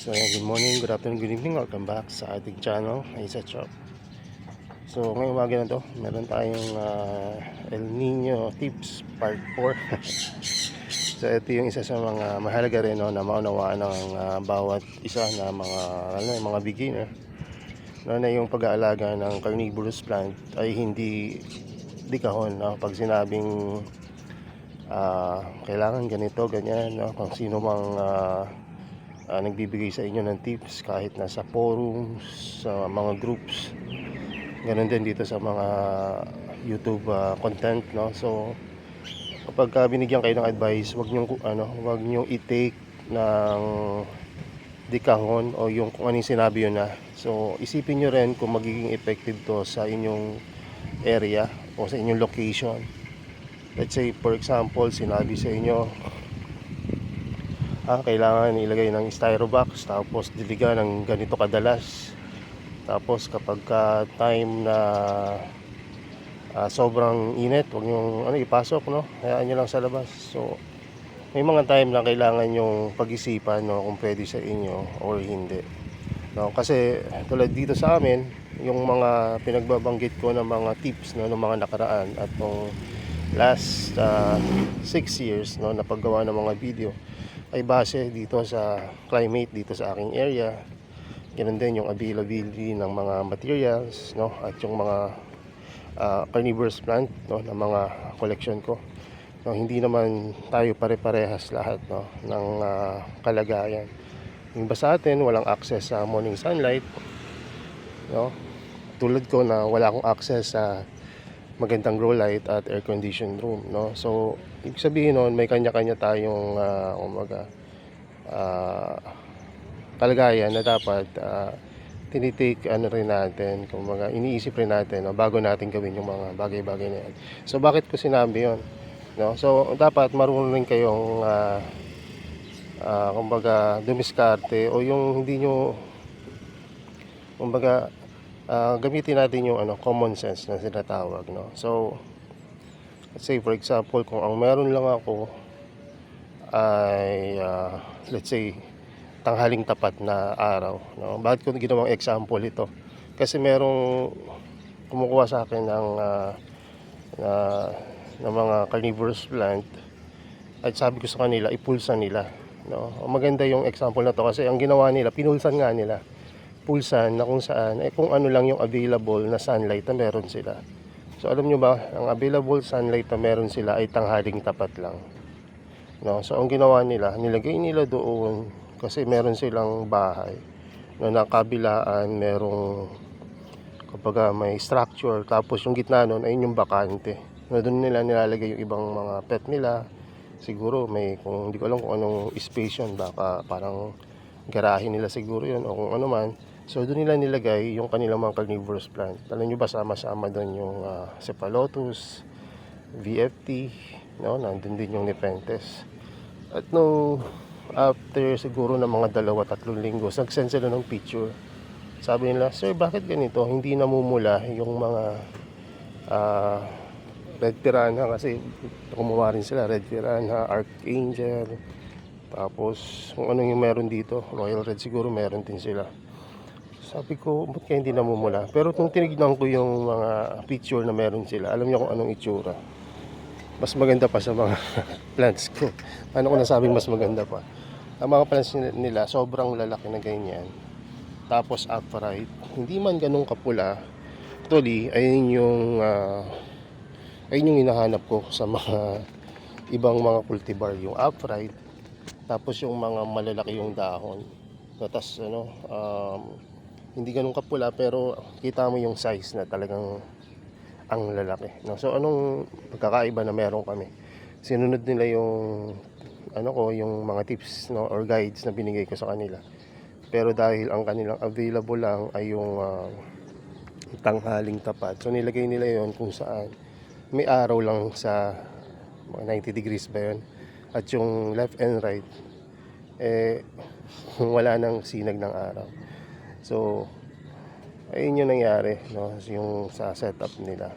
So good morning, good afternoon, good evening. Welcome back sa ating channel, Isa Shop. So ngayong umaga na to, meron tayong El Nino Tips Part 4. So ito yung isa sa mga mahalaga rin, no, na maunawaan ng bawat isa na mga beginner, no, na yung pag-aalaga ng carnivorous plant ay hindi dikahon, no? Pag sinabing kailangan ganito, ganyan, no? Kung sino mang nagbibigay sa inyo ng tips, kahit nasa forums, sa mga groups, ganun din dito sa mga YouTube content, no? So kapag binigyan kayo ng advice, wag niyo i-take ng dikahon o yung kung anong sinabi yun na. So isipin niyo rin kung magiging effective to sa inyong area o sa inyong location. Let's say for example, sinabi sa inyo kailangan ilagay ng styro box, tapos diligan ng ganito kadalas. Tapos kapag time na sobrang init, huwag nyo ipasok, no? Hayaan nyo lang sa labas. So may mga time na kailangan yung pag-isipan, no, kung pwede sa inyo or hindi, no? Kasi tulad dito sa amin, yung mga pinagbabanggit ko ng mga tips, no, ng mga nakaraan at nung last 6 years, no, na paggawa ng mga video ay base dito sa climate dito sa aking area. Ganun din yung availability ng mga materials, no, at yung mga carnivorous plant, no, ng mga collection ko, no. Hindi naman tayo pare-parehas lahat, no, ng kalagayan. Yung iba sa atin walang access sa morning sunlight, no, tulad ko na wala akong access sa magandang grow light at air conditioned room, no. So ibig sabihin nun, may kanya-kanya tayong kalagayan na dapat tinitake rin natin, iniisip rin natin, no, bago natin gawin yung mga bagay-bagay na yan. So bakit ko sinabi yon, no? So dapat marunong rin kayong dumiskarte, o yung hindi nyo, gamitin natin yung common sense na sinatawag, no. So let's say for example, kung ang meron lang ako ay let's say tanghaling tapat na araw, no. Bakit ko ginawang example ito? Kasi merong kumukuha sa akin ng mga carnivorous plant, at sabi ko sa kanila ipulsan nila, no. Maganda yung example na to kasi ang ginawa nila, pinulsan nga nila, pulsan na kung saan kung ano lang yung available na sunlight na meron sila. So alam nyo ba, ang available sunlight na meron sila ay tanghaling tapat lang, no. So ang ginawa nila, nilagay nila doon kasi meron silang bahay na nakabilaan, merong may structure, tapos yung gitna nun ay yung bakante, na doon nila nilalagay yung ibang mga pet nila. Siguro kung hindi ko alam kung anong space yun, baka parang garahe nila siguro yun o kung ano man. So doon nila nilagay yung kanilang mga carnivorous plant. Alam nyo ba, sama-sama doon yung Cephalotus, VFT, no? Nandun din yung Nepenthes. At after siguro ng mga 2-3 linggo, nag-send sila ng picture. Sabi nila, sir, bakit ganito? Hindi namumula yung mga red piranha, kasi kumuha rin sila, red piranha, archangel, tapos kung ano yung meron dito, royal red siguro meron din sila. Sabi ko, ba't kaya hindi namumula? Pero nung tinignan ko yung mga picture na meron sila, alam niyo kung anong itsura? Mas maganda pa sa mga plants ko. Ano ko nasabing mas maganda pa? Ang mga plants nila sobrang lalaki na ganyan, tapos upright, hindi man ganun kapula. Actually ayun yung hinahanap ko sa mga ibang mga cultivar, yung upright, tapos yung mga malalaki yung dahon, tapos hindi ganun kapula pero kita mo yung size na talagang ang lalaki, no? So anong pagkakaiba na meron kami? Sinunod nila yung yung mga tips, no, or guides na binigay ko sa kanila. Pero dahil ang kanilang available lang ay yung tanghaling tapat, so nilagay nila yon kung saan may araw lang sa mga 90 degrees ba yun, at yung left and right wala nang sinag ng araw. So ayun yung nangyari, no, yung sa setup nila,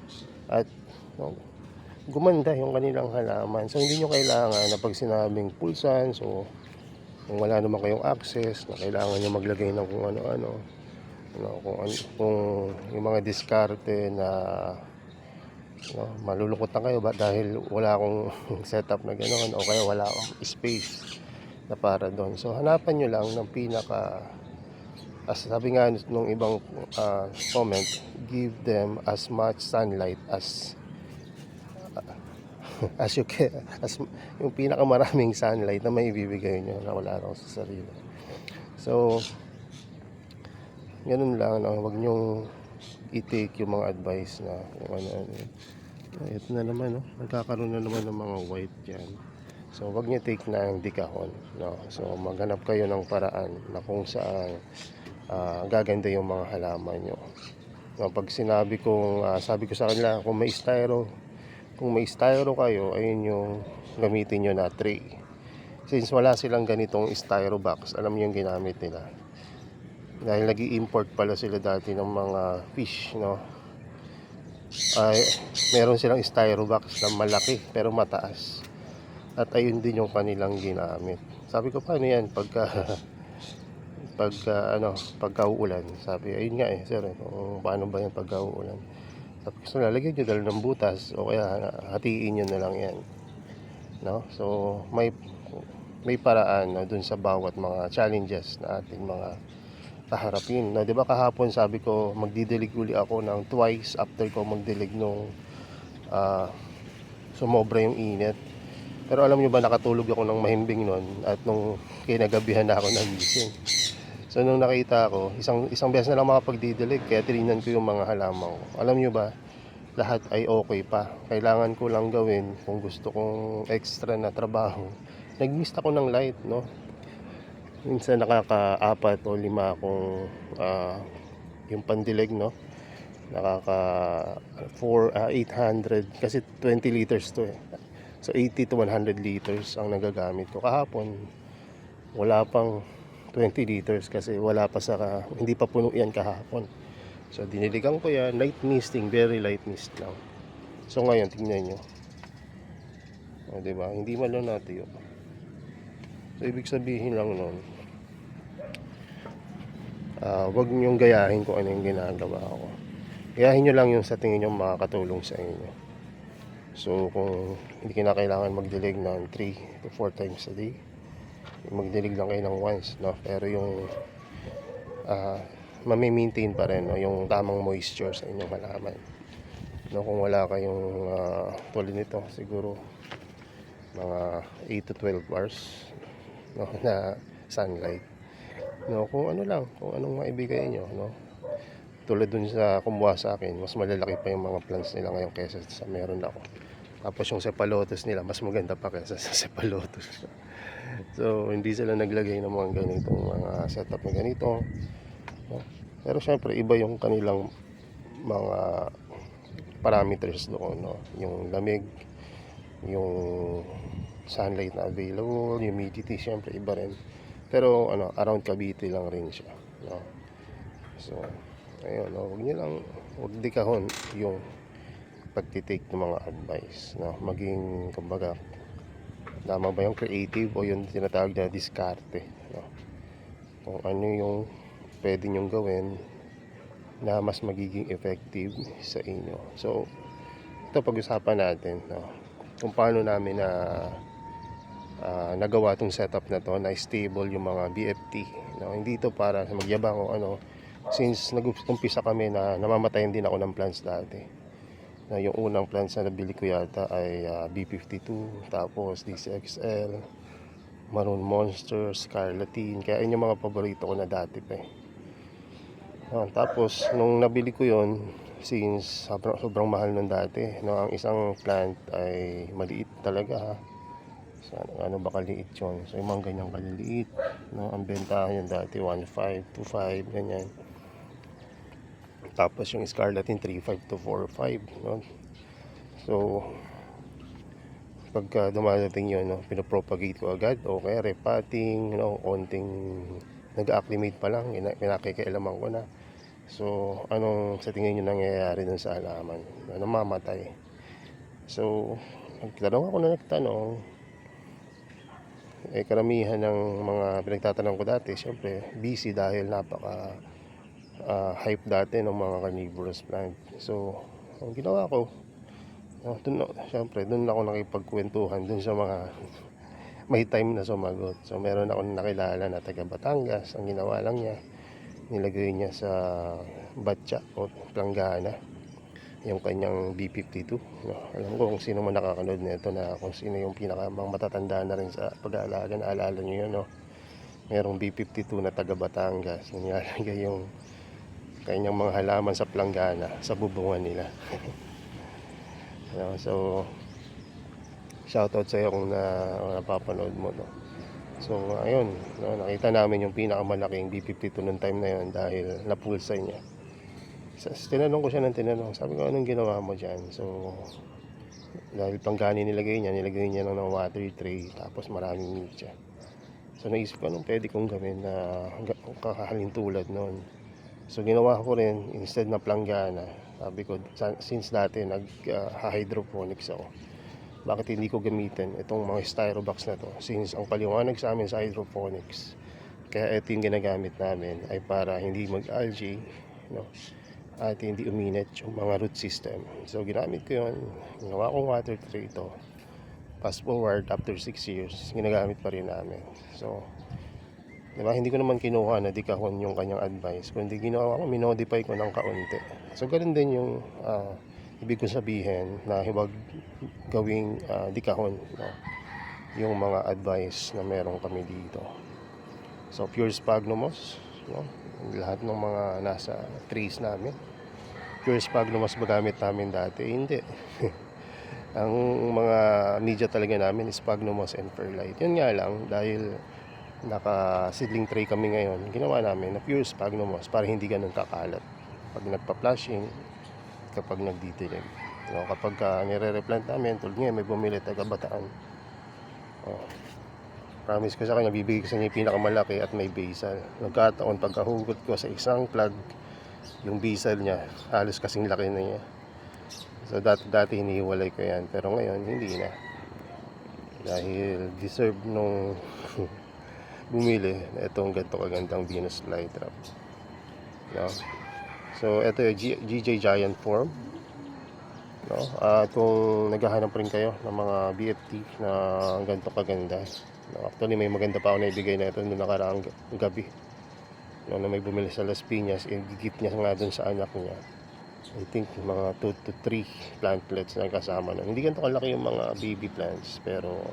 at no, gumanda yung kanilang halaman. So hindi nyo kailangan na pag sinabing pulsan, so Kung wala naman kayong access na kailangan nyo maglagay ng kung ano-ano, kung yung mga diskarte na malulungkot na kayo ba dahil wala akong setup na gano'n o kaya wala akong space na para doon. So hanapan nyo lang ng pinaka, as sabi nga nung ibang comment, give them as much sunlight as you can, as yung pinakamaraming sunlight na may ibibigay nyo na wala lang sa sarili. So ganun lang, huwag nyong i-take yung mga advice na kung ano-ano. Ito na naman, nagkakaroon na naman ng mga white dyan. So wag nyo take na ang dikahon, no? So maghanap kayo ng paraan na kung saan gaganda yung mga halaman nyo. Pag sinabi kong sabi ko sa kanila, kung may styro kayo, ayun yung gamitin nyo na tray. Since wala silang ganitong styro box, alam nyo yung ginamit nila, dahil nag-i-import pala sila dati ng mga fish, no? Ay meron silang styro box na malaki pero mataas, at ayun din yung kanilang ginamit. Sabi ko, paano yan pagka uulan? Sabi, ayun nga sir, kung paano ba yan pagka uulan? Sabi ko, so lalagyan nyo dala ng butas o kaya hatiin nyo na lang yan, no? So may paraan na dun sa bawat mga challenges na ating mga kaharapin, no? 'Di ba kahapon sabi ko magdidilig uli ako ng twice after ko magdilig nung sumobra yung init. Pero alam nyo ba, nakatulog ako ng mahimbing nun at nung kinagabihan na ako nagising. So nung nakita ko, isang beses na lang makapagdidilig, kaya tinignan ko yung mga halaman ko. Alam nyo ba, lahat ay okay pa. Kailangan ko lang gawin kung gusto kong extra na trabaho. Nag-mist ako ng light, no? Minsan nakaka-4 o 5 akong yung pandilig, no? Nakaka 800 kasi 20 liters to eh. So 80 to 100 liters ang nagagamit ko. Kahapon wala pang 20 liters kasi wala pa hindi pa puno yan kahapon. So diniligan ko yan, light misting, very light mist lang. So ngayon tingnan nyo, di ba? Hindi man lang natin yun. So ibig sabihin lang nun, wag nyong gayahin kung ano yung ginagawa ko. Gayahin nyo lang yung sa tingin nyo makakatulong sa inyo. So kung hindi kinakailangan magdilig ng 3 to 4 times a day, magdilig lang kayo ng once, no? Pero yung mami-maintain pa rin, no, yung tamang moisture sa inyong halaman, no? Kung wala kayong tulad nito, siguro mga 8 to 12 hours, no, na sunlight, no? Kung ano lang, kung anong maibigay nyo, no? Tulad dun sa kumuha sa akin, mas malalaki pa yung mga plants nila ngayon kaysa sa meron ako. Tapos yung cephalotus nila, mas maganda pa kaysa sa cephalotus. So hindi sila naglagay ng mga ganitong mga setup na ganito, no? Pero syempre iba yung kanilang mga parameters doon, no? Yung lamig, yung sunlight na available, humidity, syempre iba rin. Pero around Cavite lang rin siya, no? So ayun, no? Huwag dikahon yung pagtitake ng mga advice, no? Maging, kumbaga, tama ba yung creative o yung tinatawag na diskarte, no? Kung ano yung pwede nyong gawin na mas magiging effective sa inyo. So ito pag-usapan natin, no? Kung paano namin nagawa tong setup na to na stable yung mga BFT, no? Hindi ito para magyabang o ano. Since nag-umpisa kami na namamatayan din ako ng plants dati, na yung unang plants na nabili ko yata ay B52, tapos DCXL, Maroon Monster, Scarlatine, kaya yun yung mga paborito ko na dati pa eh. Tapos nung nabili ko yon, since sobrang mahal nun dati, no, ang isang plant ay maliit talaga, so, ano ba kaliit yun? So yung mga ganyang kaliliit, no, ang bentahan yun dati 1.5 to 5 ganyan. Tapos yung Scarlatine 3.5 to 4.5, no? So pagka dumadating yun, no, pinapropagate ko agad, okay, repotting, konting nag-acclimate pa lang, pinakikialaman ko na. So anong sa tingin nyo nangyayari dun sa halaman na namamatay? So nagtanong ako na nagtanong, Karamihan ng mga pinagtatanong ko dati, syempre busy dahil napaka hype dati ng mga carnivorous plant. So, ang ginawa ko, syempre doon ako nakipagkwentuhan doon sa mga may time na sumagot. So, meron ako nakilala na taga Batangas. Ang ginawa lang niya, nilagay niya sa batya o planggana yung kanyang B52. No? Alam ko kung sino man nakakanood nito, na kung sino yung pinakamang matatanda na rin sa pag-aalaga. Naalala niyo yun, no? Merong B52 na taga Batangas, nilalagay yung kanyang mga halaman sa planggana, sa bubungan nila. So, shoutout sa iyo kung napapanood mo, no? So, ayun, no? Nakita namin yung pinakamalaking B52 noong time na yun dahil napulsa niya. Tinanong ko siya ng tinanong, sabi ko, anong ginawa mo dyan? So, dahil planggana nilagay niya ng water tray, tapos maraming media. So, naisip ko, anong pwede kong gawin na kakahalin tulad noon? So, ginawa ko rin, instead na planggana, sabi ko, since dati nag-hydroponics ako, bakit hindi ko gamitin itong mga styrobox na to? Since ang paliwanag sa amin sa hydroponics, kaya ito yung ginagamit namin, ay para hindi mag-algae, no? At hindi uminit yung mga root system. So, ginamit ko yun. Ginawa kong water tray ito. Fast forward, after 6 years, ginagamit pa rin namin. So, diba, hindi ko naman kinuha na dikahon yung kanyang advice, kundi ginawa ko, minodify ko ng kaunti. So, ganun din yung ibig ko sabihin, na huwag gawing dikahon, no? Yung mga advice na meron kami dito. So, pure sphagnumos, no? Lahat ng mga nasa trees namin, pure sphagnumos ba gamit namin dati? Hindi. Ang mga media talaga namin is sphagnumos and perlite. Yun nga lang, dahil naka seedling tray kami ngayon, ginawa namin na pure sphagnumos para hindi ganun kakalat pag nagpa-flushing, kapag nagditilig. So, kapag nire-replant namin, tulad ngayon may bumili taga Bataan, promise ko sa kanya, bibigay ko sa niya yung pinakamalaki at may basil. Nagkataon, pagkahugot ko sa isang plug, yung basil niya halos kasing laki na niya. So, dati hinihiwalay ko yan, pero ngayon hindi na, dahil deserve nung bumili na itong ganito kagandang Venus flytrap, no? So, ito yung GJ Giant Form, no? At kung naghahanap rin kayo ng mga BFT na ganito kaganda, no? Actually, may maganda pa ako na ibigay na ito noong nakaraang gabi, no? Na may bumili sa Las Piñas, i-gift niya nga dun sa anak niya. I think mga 2 to 3 plantlets na kasama nun. Hindi ganito kalaki yung mga baby plants, pero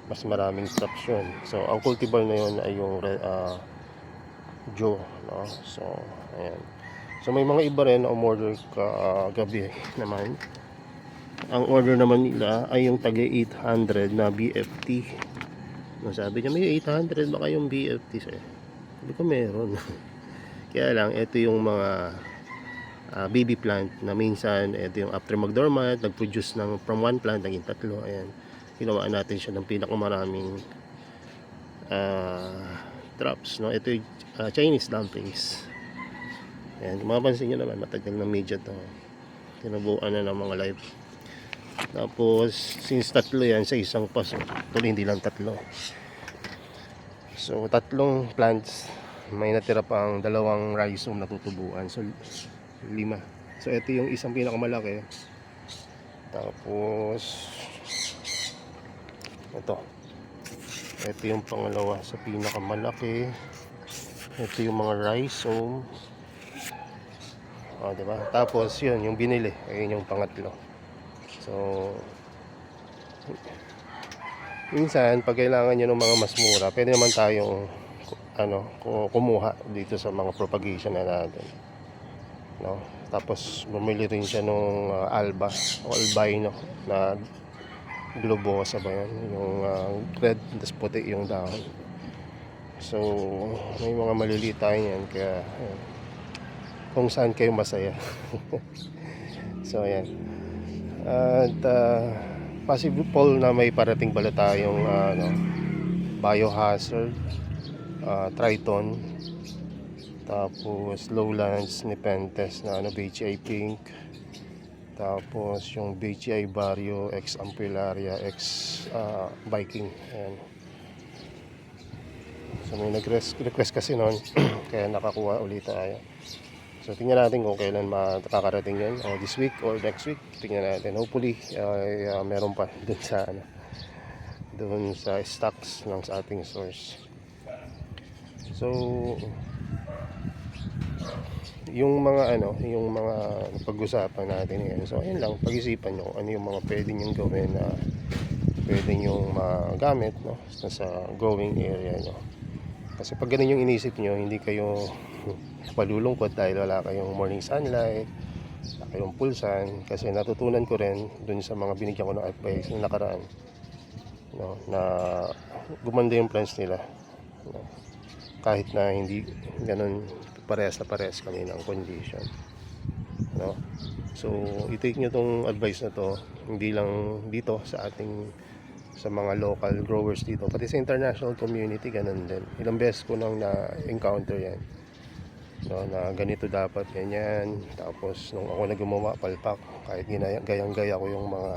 mas maraming crops yun. So, ang cultivar na yun ay yung Joe, no? So, ayan. So, may mga iba rin na umorder gabi naman. Ang order naman nila ay yung taga 800 na BFT. No, sabi niya, may 800 baka yung BFT, sir. Sabi ko, meron. Kaya lang, ito yung mga baby plant na minsan, ito yung after mag-dormant, nag-produce ng from one plant, naging 3. Ayan. Ginawa natin siya ng pinakamaraming traps, no? Ito yung Chinese dumplings. Ayan, mapapansin nyo naman, matagal na media to. Tinubuan na ng mga live. Tapos, since 3 yan sa isang paso, tuloy hindi lang 3. So, 3 plants, may natira pang 2 rhizome na tutubuan. So, 5. So, ito yung isang pinakamalaki. Tapos, ito yung pangalawa sa pinakamalaki. Ito yung mga rhizome. Diba? Tapos, yun, yung binili. Ayun yung pangatlo. So, minsan, pag kailangan nyo ng mga mas mura, pwede naman tayong kumuha dito sa mga propagation na natin, no? Tapos bumili rin siya nung alba o albino na globosa ba yan, yung red, tapos puti yung dahon. So, may mga maliliit tayo yan, kaya kung saan kayo masaya. So, ayan. At possible na may parating pala tayong biohazard, triton, tapos lowlands Nepenthes na BHI pink, tapos yung BHI Vario X Ampullaria X Viking. Ayan. So may request kasi noon kaya nakakuha ulit tayo. So tingnan natin kung kailan makakarating yun, o this week or next week. Tingnan natin, hopefully meron pa dun sa doon sa stocks ng sa ating source. So yung mga pag-usapan natin ngayon, so ayun lang, pag-isipan nyo ano yung mga pwede nyong gawin na pwede nyong magamit, no, sa growing area nyo. Kasi pag ganun yung inisip nyo, hindi kayo malulungkot dahil wala kayong morning sunlight, wala kayong pulsan. Kasi natutunan ko rin dun sa mga binigyan ko ng advice ng nakaraan, no, na gumanda yung plants nila, no, kahit na hindi ganun parehas na parehas kami ng condition, no. So i-take nyo tong advice na to, hindi lang dito sa mga local growers dito, pati sa international community ganun din. Ilang beses ko nang na-encounter yan, no, na ganito dapat, ganyan. Tapos nung ako na gumawa palpak, kahit gayang-gaya ko yung mga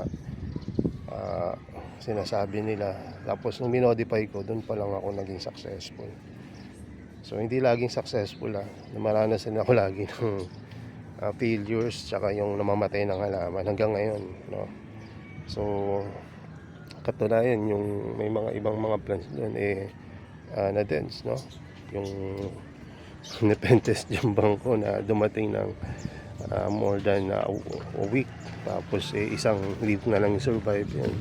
sinasabi nila, tapos nung minodify ko, dun pa lang ako naging successful. So hindi laging successful, namaranasan ako lagi ng failures, tsaka yung namamatay ng halaman hanggang ngayon, no. So katunayan yung may mga ibang mga plants doon na dense, no, yung Nepenthes jambang ko na dumating ng more than a week, tapos isang leaf na lang survive yan,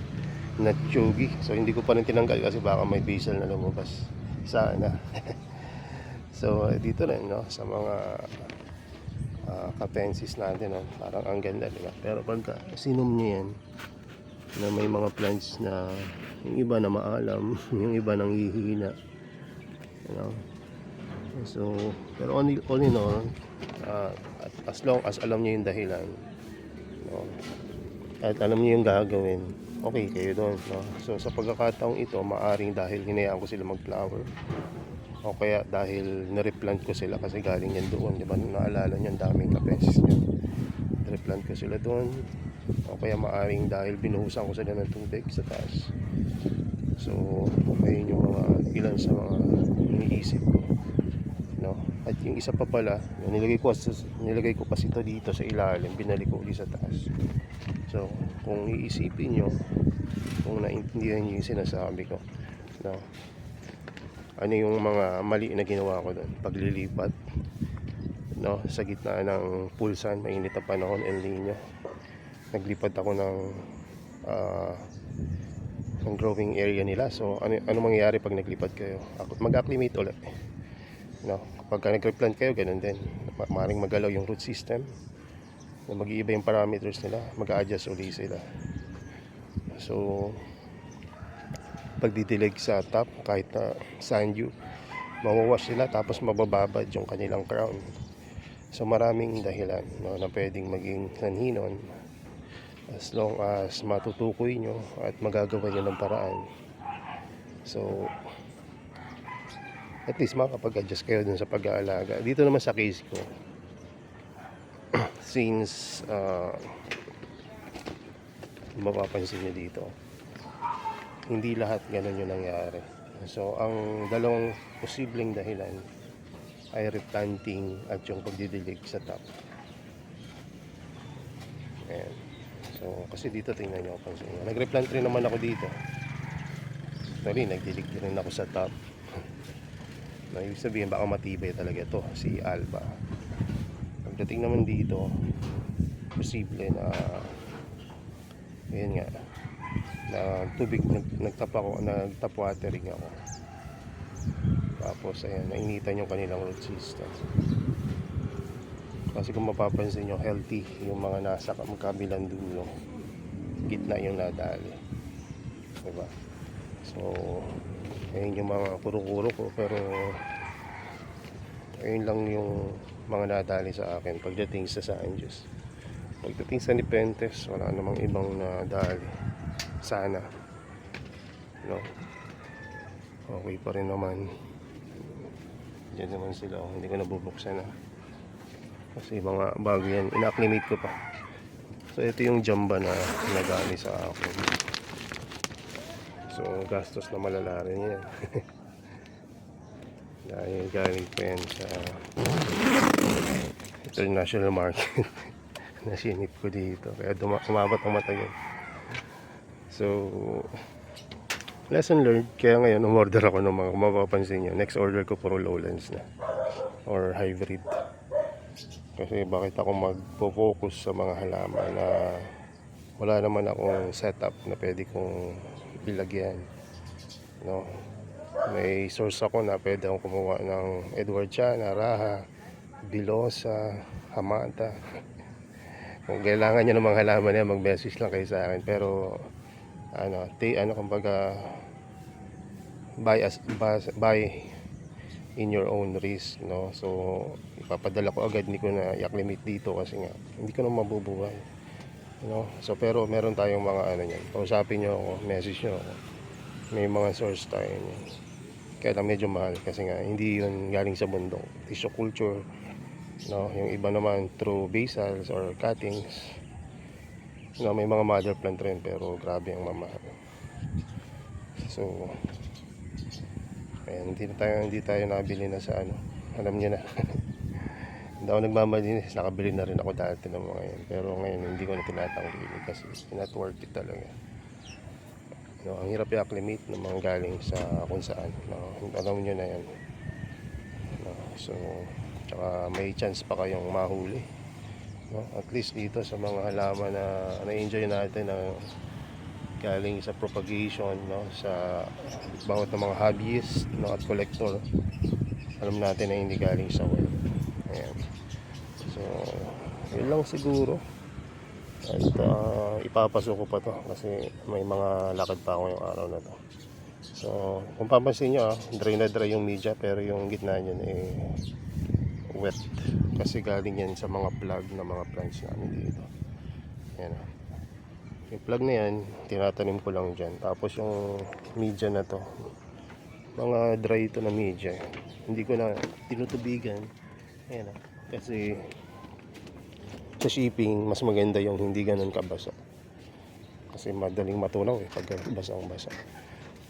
not chogi. So hindi ko pa rin tinanggal kasi baka may basil na lumabas sana. So dito rin, no, sa mga capensis natin, no, parang ang ganda, diba? Pero pagka sinom niya yan, na may mga plants na yung iba na maalam, yung iba nang hihina, you know? So pero all in all, as long as alam niyo yung dahilan, no, at alam niyo yung gagawin, okay kayo doon, no? So sa pagkakataong ito, maaring dahil hinayaan ko sila mag-flower, o kaya dahil na-replant ko sila kasi galing yan doon, di ba? Naalala nyo, ang daming kapensis nyo, replant ko sila doon, o kaya maaring dahil binuhusan ko sila ng tubig sa taas. So ayun yung mga ilan sa mga iniisip ko, no? At yung isa pa pala, nilagay ko kasi ito dito sa ilalim, binalik ko ulit sa taas. So kung iisipin nyo, kung naintindihan nyo yung sinasabi ko, no, ano yung mga mali na ginawa ko doon, paglilipat, no, sa gitna ng pulsan, mainit na panahon, El Nino. Naglipat ako ng growing area nila. So ano mangyayari pag naglipat kayo? Mag-acclimate ulit, no. Kapag nag-replant kayo, ganun din, maaaring magalaw yung root system, mag-iiba yung parameters nila, mag-a-adjust ulit sila. So pagdidilig sa top, kahit na sand dew, mawawash sila, tapos mabababad yung kanilang crown. So maraming dahilan, no, na pwedeng maging sanhi nun, as long as matutukoy nyo at magagawa nyo ng paraan. So at least makapag-adjust kayo dun sa pag-aalaga. Dito naman sa case ko, since mapapansin nyo dito, hindi lahat ganun yung nangyari. So ang dalawang posibleng dahilan ay replanting at yung pagdidilig sa top. Ayan. So kasi dito tingnan nyo, pansin nyo, nag-replant rin naman ako dito. Sorry, nagdilig rin ako sa top. No, ibig sabihin baka matibay talaga ito, si Alba. Pagdating naman dito, posible na yun nga, na tubig, nagtap watering ako, tapos ayan, nainitan yung kanilang root system. Kasi kung mapapansin nyo, healthy yung mga nasa magkabilang dulo, gitna yung nadali, diba? So ayun yung mga kuro-kuro ko, pero ayun lang yung mga nadali sa akin pagdating sa San Jose. Pagdating sa Nepenthes, wala namang ibang nadali sana, no. Okay pa rin naman, diyan naman sila, hindi ko nabubuksan kasi mga bago yan, ina-acclimate ko pa. So ito yung jamba na nagali sa akin, so gastos na malala rin yan. Ay, galing pa yan sa international market. Nasinip ko dito. Kaya umabot ang mata yun. So, lesson learned. Kaya ngayon, umorder ako ng mga, kung mapapansin nyo, next order ko puro lowlands na. Or hybrid. Kasi bakit ako magpo-focus sa mga halaman na wala naman akong setup na pwede kong ilagyan. No? May source ako na pwede akong kumuha ng Edward Chana, Raha, Bilosa, Hamata. Kung kailangan nyo ng mga halaman yan, mag-message lang kayo sa akin. Pero kumbaga buy in your own risk, no? So ipapadala ko agad, hindi ko na i-acclimate dito kasi nga hindi ko na mabubuhay, no? So pero meron tayong mga niyan. Kausapin nyo ako, message nyo ako. May mga source tayo niyan. Kaya lang medyo mahal kasi nga hindi yun galing sa bundok. Tissue culture, no? Yung iba naman through basals or cuttings. No, may mga mother plant rin pero grabe ang mamahal. So ayan, hindi tayo nabili na sa alam niyo na. Hindi ako nagmamalinis, nakabili na rin ako dati ng mga yan, pero ngayon hindi ko na tinatanggilik kasi not worth it talaga. No, ang hirap i-acclimate ng mga galing sa kung saan, no? Alam niyo na yan, no? So tsaka may chance pa kayong mahuli, no? At least dito sa mga halaman na na-enjoy natin na galing sa propagation, no, sa bawat ng mga hobbyist, no, at collector, alam natin na hindi galing sa wild. Ayan. So yun lang siguro. At ipapasok ko pa to kasi may mga lakad pa ako yung araw na to. So kung papansin nyo, dry na dry yung media pero yung gitna nyan wet kasi galing yan sa mga plug na mga plants namin dito. Ayan. Yung plug na yan, tinatanim ko lang dyan. Tapos yung media na to, mga dry ito na media. Hindi ko na tinutubigan. Ayan, kasi sa shipping, mas maganda yung hindi ganun kabasa. Kasi madaling matunaw pag basang-basa.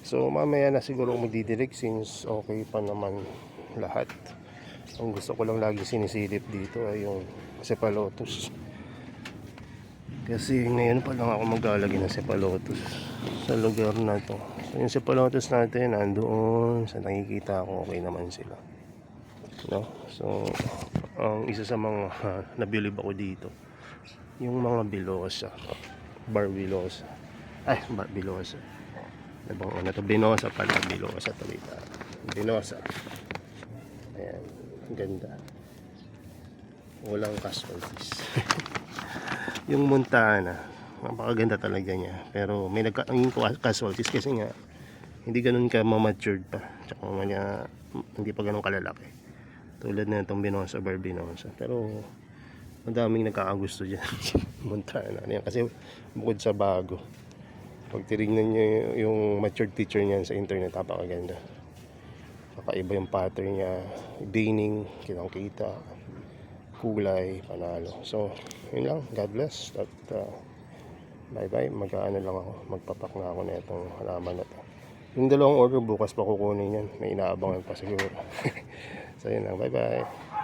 So mamaya na siguro magdidirect since okay pa naman lahat. Ang gusto ko lang lagi sinisilip dito ay yung cephalotus. Kasi ngayon pa lang ako maglalagay ng cephalotus sa lugar na to. So yung cephalotus natin nandoon sa nakikita ko, okay naman sila, no? So ang isa sa mga nabilib ako dito yung mga bilosa, barbilosa, barbilosa, diba? To binosa pala, bilosa to, binosa. Ayan, ganda, walang casualties. Yung Montana, napakaganda talaga niya. Pero may casualties kasi nga hindi ganun ka ma-matured pa. Tsaka hindi pa ganun kalalaki. Tulad na itong Binosa, Barbinosa. Pero madaming nagkakagusto dyan. Montana. Yan. Kasi bukod sa bago, pag tinignan nyo yung matured picture niyan sa internet, napakaganda. Kakaiba yung pattern niya. Veining, kitang-kita. Kulay, panalo. So yun lang, God bless. At bye bye, mag-ano lang ako, magpapak na ako na itong halaman na to. Yung dalawang order bukas pa kukunin yan, may inaabangan pa siguro. So yun lang, bye bye.